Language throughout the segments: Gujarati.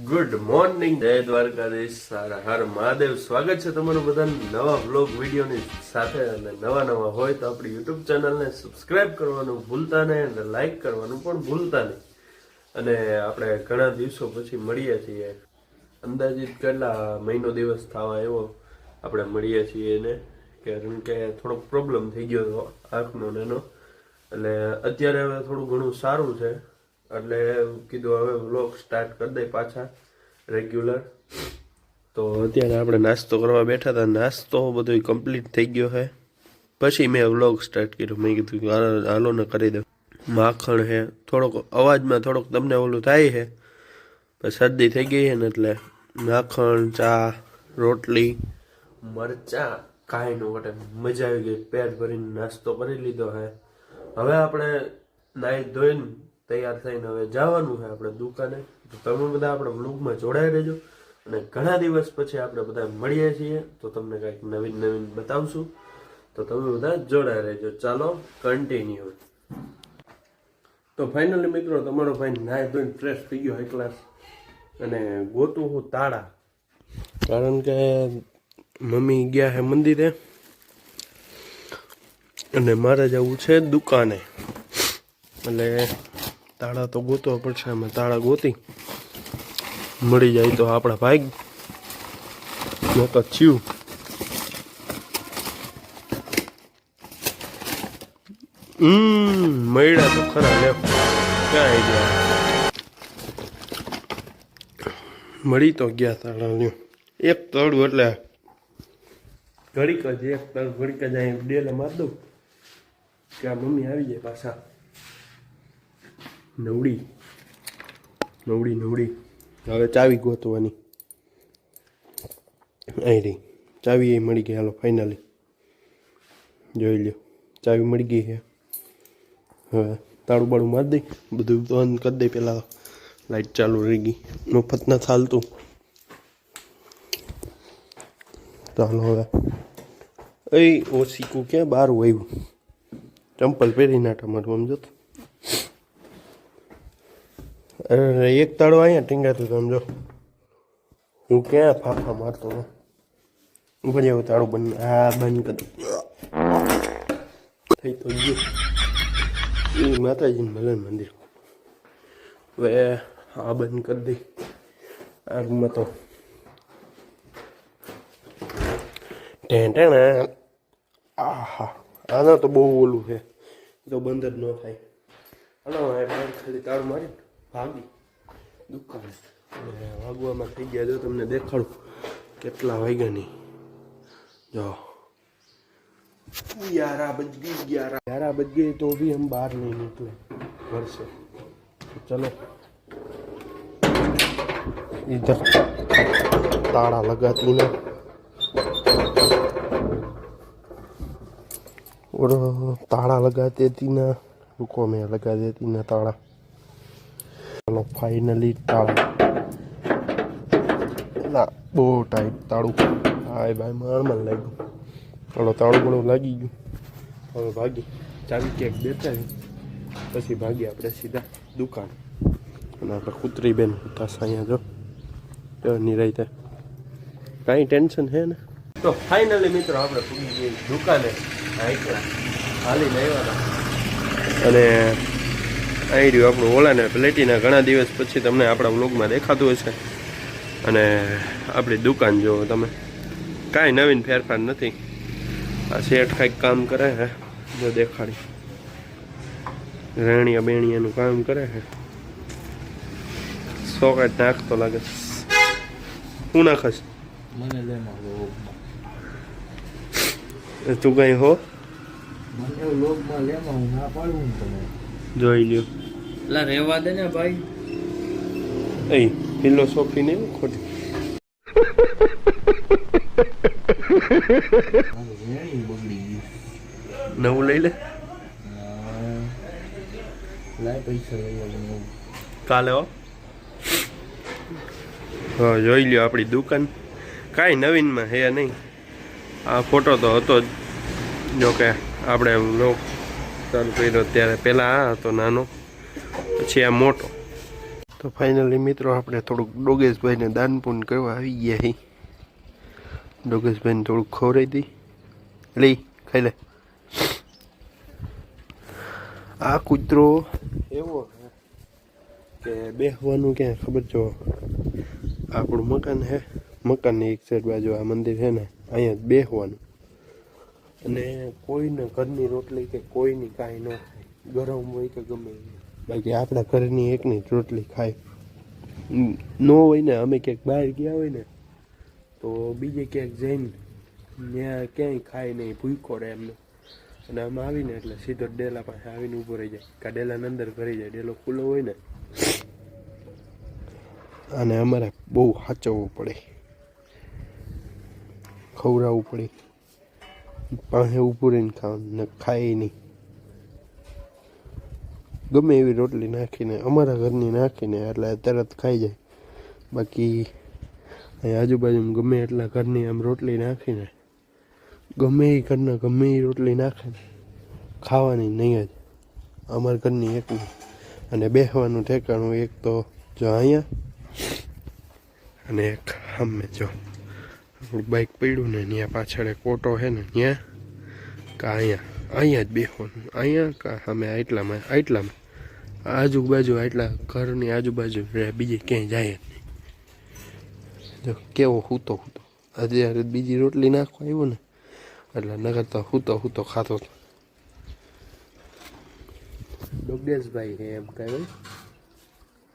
ગુડ મોર્નિંગ, જય દ્વારકાધીશ, સારા હર મહાદેવ. સ્વાગત છે તમારું બધા નવા વ્લોગ વિડીયોની સાથે. અને નવા હોય તો આપણી યુટ્યુબ ચેનલને સબસ્ક્રાઇબ કરવાનું ભૂલતા નહીં અને લાઈક કરવાનું પણ ભૂલતા નહીં. અને આપણે ઘણા દિવસો પછી મળીએ છીએ, અંદાજિત કેટલા મહિનો દિવસ થવા એવો આપણે મળીએ છીએ એને, કારણ કે થોડોક પ્રોબ્લેમ થઈ ગયો હતો આંખનો એનો. એટલે અત્યારે હવે થોડું ઘણું સારું છે, એટલે કીધું હવે વ્લોગ સ્ટાર્ટ કરી દઈ પાછા રેગ્યુલર. તો અત્યારે આપણે નાસ્તો કરવા બેઠા હતા, નાસ્તો બધો કમ્પ્લીટ થઈ ગયો છે. પછી મેં વ્લોગ સ્ટાર્ટ કર્યો. મેં કીધું હાલો ને કરી દઉં. માખણ છે, થોડોક અવાજમાં થોડોક તમને ઓલું થાય છે, પણ શરદી થઈ ગઈ છે ને, એટલે માખણ, ચા, રોટલી, મરચા, કાંઈ નો ઘટે. મજા આવી ગઈ, પેટ ભરીને નાસ્તો કરી લીધો છે. હવે આપણે નાહી ધોઈને તૈયાર થઈને હવે જવાનું છે આપણે દુકાને. તો તમે બધા આપણે વ્લોગમાં જોડાઈ રહેજો. અને ઘણા દિવસ પછી આપણે બધા મળીએ છીએ, તો તમને કંઈક નવીન બતાવશું. તો તમે બધા જોડાઈ રહેજો. ચાલો કન્ટિન્યુ. તો ફાઇનલી મિત્રો, તમારો ભાઈ નાહી ધોઈને ફ્રેશ થઈ ગયો હાઈ ક્લાસ. અને ગોતું હું તાળા, કારણ કે મમ્મી ગયા છે મંદિરે અને મારે જવું છે દુકાને. એટલે તાળા તો ગોતવા પડશે. અમે તાળા ગોતી મળી જાય તો આપણા ભાઈ ન તો થયું. મળ્યા તો ખરા લે, ક્યાં ગયા? મળી તો ગયા તાળા લ્યો. એક તળું એટલે ઘડીક જ, એક તળ ઘડીક જ અહીં ડેલે માર દઉં કે આ મમ્મી આવી જાય પાછા. નવડી હવે ચાવી ગોતવાની. અહીં રહી ચાવી, એ મળી ગઈ. હાલો ફાઇનલી જોઈ લ્યો, ચાવી મળી ગઈ છે. હવે તાળું બાળું મારી દઈ, બધું બંધ કરી દઈ. પેલા લાઈટ ચાલુ રહી ગઈ, મફત ના ચાલતું. ચાલો હવે એ ઓછીકું ક્યાં બહાર આવ્યું, ચંપલ પહેરી ના તમારું સમજો તો. અરે એક તાળો અહીંયા ટીંગાતું સમજો, હું ક્યાં ફાફા મારતો ઉપર એવું તાળું બંધ. હા બંધ કરી થઈ તો ગયું. એ માતાજીનું ભલે મંદિર. હવે આ બંધ કરી દઈ. આ રૂમમાં તો આહા, આના તો બહુ ઓલું છે, તો બંધ જ ન થાય. હાલો ખાલી તાળું મારી ભાગી દુકાને. વાગવામાં થઈ ગયા, જો તમને દેખાડું કેટલા વાગ્યા નહીં. જો 11 बज गए तो भी हम बाहर नहीं निकले घर से. चलो इधर ताड़ा लगाती ना, और ताड़ा लगा देती ना. रुको मैं लगा देती ना ताड़ा. चलो फाइनली ताड़ा ना, बહુ ટાઈટ તાળું. હાય ભાઈ મારમાં લાગ્યું. ચાલો તાળું બળું લાગી ગયું. હવે ભાગી ચાવી કેક દેતા પછી ભાગી આપણે સીધા દુકાન. અને આપણે કૂતરી બેન ઉતાસ અહીંયા જો નિરાયતે, કાંઈ ટેન્શન છે ને. તો ફાઇનલી મિત્રો આપણે પૂરી ગઈ દુકાને. હાલી આવ્યા અને અહીં રહ્યું આપણું ઓલાને પ્લેટીના. ઘણા દિવસ પછી તમને આપણા વ્લોગમાં દેખાતું હશે. અને આપણી દુકાન જો તમે, કાંઈ નવીન ફેરફાર નથી. આ શેઠ કાંઈક કામ કરે છે, જો દેખાડી. રેણિયા બેણિયાનું કામ કરે છે. સોકેટ નાખતો લાગે. શું નાખશ? મને લે તું કઈ હો? મને લોગમાં લેમાં હું ના પાડું તમે જોઈ લ્યો. લા રહેવા દે ને ભાઈ. એ ફિલોસોફી નહીં ખોટી. નવું લઈ લે. લાય પૈસા લઈ કાલે હો. હા જોઈ લ્યો આપણી દુકાન. કાંઈ નવીનમાં હે નહીં. આ ફોટો તો હતો જ, જોકે આપણે વ્લોગ ચાલુ કર્યો ત્યારે પહેલાં આ હતો નાનો, પછી આ મોટો. તો ફાઇનલી મિત્રો આપણે થોડુંક ડોગેશભાઈને દાન પૂન કરવા આવી ગયા હી. ડોગેશભાઈને થોડુંક ખવડાવી દી. લઈ ખાઈ લે. આ કૂતરો એવો કે બેસવાનું ક્યાં ખબર જો, આપણું મકાન છે, મકાનની એક સાઈડ બાજુ આ મંદિર છે ને, અહીંયા જ બેસવાનું. અને કોઈને ઘરની રોટલી કે કોઈની કાંઈ ન ખાય, ગરમ હોય કે ગમે એ. બાકી આપણા ઘરની એકની જ રોટલી ખાય. ન હોય ને અમે ક્યાંક બહાર ગયા હોય ને તો બીજે ક્યાંક જઈને ત્યાં ક્યાંય ખાય નહીં, ભૂખો રહે એમને. અને આમાં આવીને એટલે સીધો ડેલા પાસે આવીને ઊભો રહી જાય, કાં ડેલાની અંદર ભરી જાય. ડેલો ખુલ્લો હોય ને, અને અમારે બહુ સાચવવું પડે, ખવડાવવું પડે, પાસે ઊભું રહીને ખાવાનું, ને ખાય નહીં. ગમે એવી રોટલી નાખીને, અમારા ઘરની નાખીને એટલે તરત ખાઈ જાય. બાકી અહીં આજુબાજુમાં ગમે એટલા ઘરની આમ રોટલી નાખીને, ગમે એ ઘરના ગમે એ રોટલી નાખે ને, ખાવાની નહીં જ, અમારા ઘરની એકની. અને બેસવાનું ઠેકાણું એક તો જો અહીંયા, અને એક સામે જો આપણું બાઇક પડ્યું ને ત્યાં પાછળ એક ઓટો છે ને ત્યાં, કાં અહીંયા જ બેસવાનું. અહીંયા કાં સામે આટલામાં આજુબાજુ આટલા ઘરની આજુબાજુ બીજે ક્યાંય જાય જ નહીં. જો કેવો હૂતો અત્યારે બીજી રોટલી નાખવા આવ્યો ને એટલે નગર તો હૂતો ખાતો હતો. ડોગેશભાઈ છે એમ કહેવાય,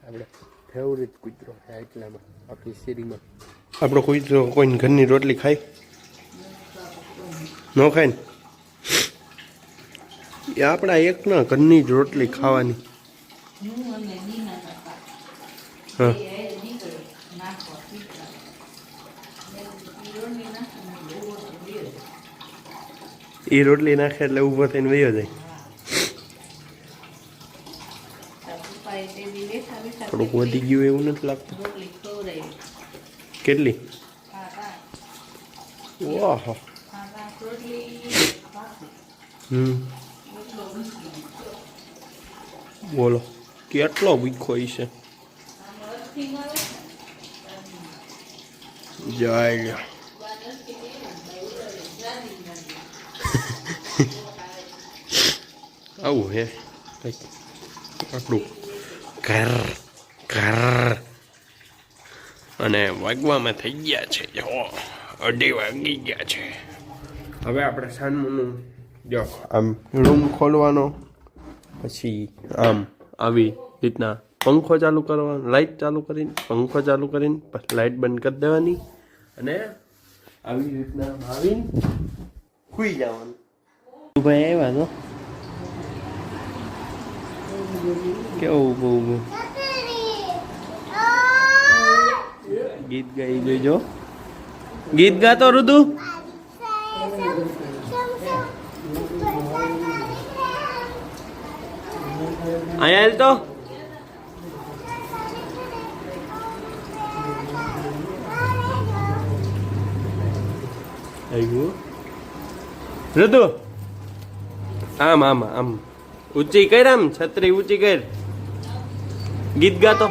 આપણે ફેવરેટ કૂતરો છે એટલામાં આપણી શેરીમાં. આપણો કૂતરો કોઈને ઘરની રોટલી ખાય ન ખાય ને, એ આપણા એકના ઘરની જ રોટલી ખાવાની. હા એ રોટલી નાખે એટલે ઊભો થઈને વયો જાય. થોડુંક વધી ગયું એવું નથી લાગતું? કેટલી? ઓહો. બોલો કેટલો ભૂખો છે. જય આવું હે કંઈક આપણું ઘર. અને વાગવામાં થઈ ગયા છે, જો 2:30 વાગી ગયા છે. હવે આપણે સાંજનું જો આમ રૂમ ખોલવાનો, પછી આમ આવી રીતના પંખો ચાલુ કરવાનો, લાઇટ ચાલુ કરીને પંખો ચાલુ કરીને પછી લાઇટ બંધ કરી દેવાની, અને આવી રીતના આવીને સૂઈ જવાનું. ભાઈ આવ્યા તો કેવું બહુ ગીત ગાઈ જોઈજો. ગીત ગાતો રુદુ. અહીંયા તો રુદુ આમ ઊંચી કર, આમ છત્રી ઊંચી કર, ગીત ગાતો.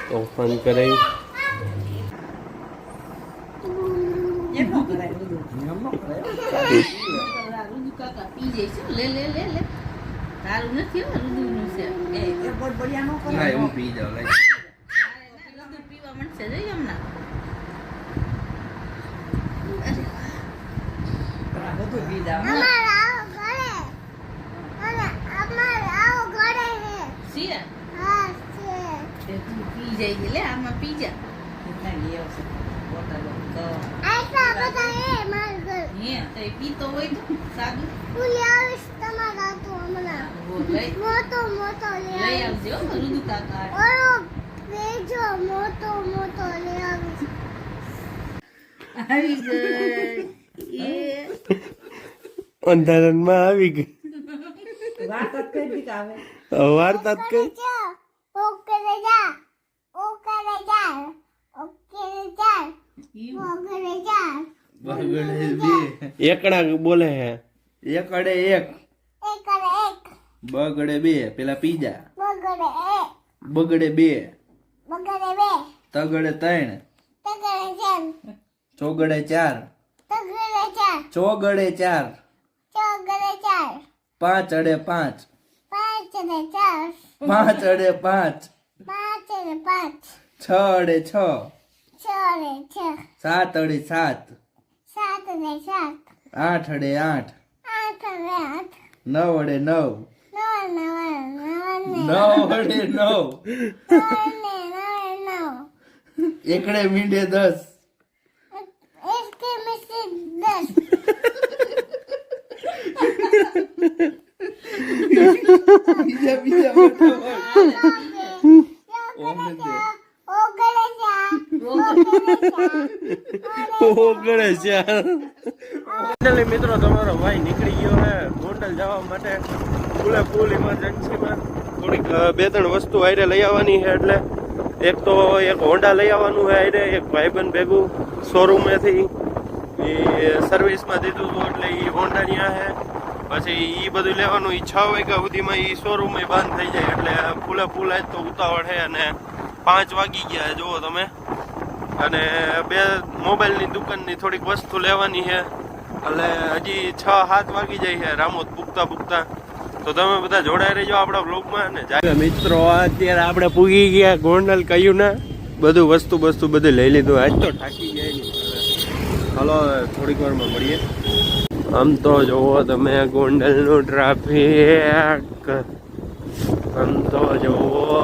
તોફાન કરે તારું નથી રુદુનું છે એ બોટ બડિયા નો કરે. હું પી જાઉં લઈ રુદુ પીવા મળશે જોઈ હમણાં. બધું પી જાવ છે. તે તું પી જાય છે લે, આમાં પી જા. કેટલા લઈ આવશે બોટલો તો હે તો એ પીતો હોય તો સાદું લઈ આવજો રુદુ કાકા. આવી ગઈ અંધારામાં આવી ગઈ. વાર્તા કઈ દી આવે વાર્તા કઈ ઈ બગડે બે. એકડા બોલે હે. એકડે એક. બગડે બે. પેલા પીજા. બગડે બે. તગડે ત્રણ. ચોગડે ચાર. ચોગડે ચાર. પાંચ અડે પાંચ. પાંચ અડે પાંચ. છ અડે છ. સાત અડે સાત. આઠ અડે આઠ. નવ અડે નવ. નવ અડે નવ. એકડે મીંડે દસ. બીજા બીજા ઓગળે છે. ફાઇનલી મિત્રો તમારો ભાઈ નીકળી ગયો હે ગોંડલ જવા માટે ફૂલે ફૂલ ઇમરજન્સીમાં. થોડીક 2-3 વસ્તુ હારે લઈ આવવાની છે. એટલે એક તો એક હોન્ડા લઈ આવવાનું છે હારે, એક ભાઈબંધ ભેગું શોરૂમેથી એ સર્વિસમાં દીધું હતું એટલે એ હોન્ડા ત્યાં છે. પછી એ બધું લેવાનું. 6 વાગ્યા સુધીમાં એ શોરૂમ બંધ થઈ જાય એટલે ફૂલે ફૂલ આજ તો ઉતાવળ છે. અને 5 વાગી ગયા જુઓ તમે. અને 2 મોબાઈલની દુકાનની થોડીક વસ્તુ લેવાની છે એટલે હજી 6-7 વાગી જાય છે રામોદ પૂગતા. તો તમે બધા જોડાઈ રહેજો આપણા બ્લોગમાં. ને મિત્રો અત્યારે આપણે પૂગી ગયા ગોંડલ. કહ્યું ને બધું વસ્તુ બધું લઈ લીધું. આજ તો થાકી ગયા નહીં. હાલો થોડીક વારમાં મળીએ. આમ તો જોવો તમે ગોંડલનું ટ્રાફિક. આમ તો જોવો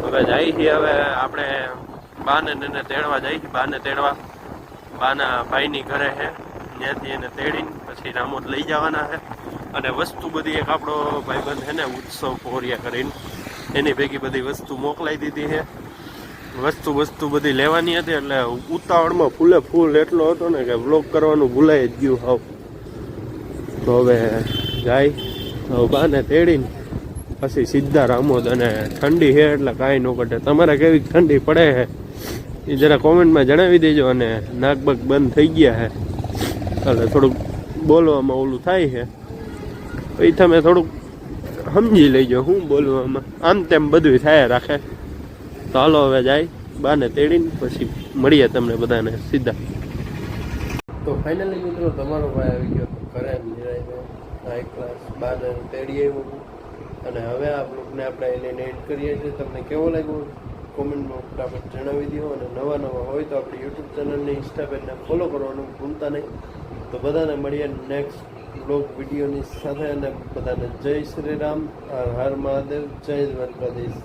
હવે જાય છે. હવે આપણે બાને તેડવા જાય છે. બાને તેડવા બાના ભાઈની ઘરે છે. ત્યાંથી એને તેડીને પછી રામોદ લઈ જવાના છે. અને વસ્તુ બધી એક આપણો ભાઈબંધ છે ને ઉત્સવ પોરિયા કરીને એની ભેગી બધી વસ્તુ મોકલાઈ દીધી છે. વસ્તુ બધી લેવાની હતી એટલે ઉતાવળમાં ફૂલે ફૂલ એટલો હતો ને કે વ્લોગ કરવાનું ભૂલાઈ જ ગયું હાવ. તો હવે જાય હવે બાને તેડીને પછી સીધા રામોદ. અને ઠંડી છે એટલે કાંઈ ન ઘટે. તમારે કેવી ઠંડી પડે છે એ જરા કોમેન્ટમાં જણાવી દેજો. અને નાકબક બંધ થઈ ગયા છે એટલે થોડુંક બોલવામાં ઓલું થાય છે. પછી તમે થોડુંક સમજી લેજો શું બોલવામાં. આમ તેમ બધું થાય રાખે. તો હાલો હવે જાય બાને તેડીને પછી મળીએ તમને બધાને સીધા. તો ફાઇનલી મિત્રો તમારો ભાઈ આવી ગયો ઘરે નિરાઈને હાઈ ક્લાસ બાને તેડી આવ્યો. અને હવે આ બ્લોગને આપણે એને એડ કરીએ છીએ. તમને કેવો લાગ્યો કોમેન્ટમાં ફટાફટ જણાવી દો. અને નવા હોય તો આપણી યુટ્યુબ ચેનલને ઇન્સ્ટા પેજને ફોલો કરવાનું ભૂલતા નહીં. તો બધાને મળીએ નેક્સ્ટ બ્લોગ વિડીયોની સાથે. અને બધાને જય શ્રી રામ, હર હર મહાદેવ, જય દ્વારકાધીશ.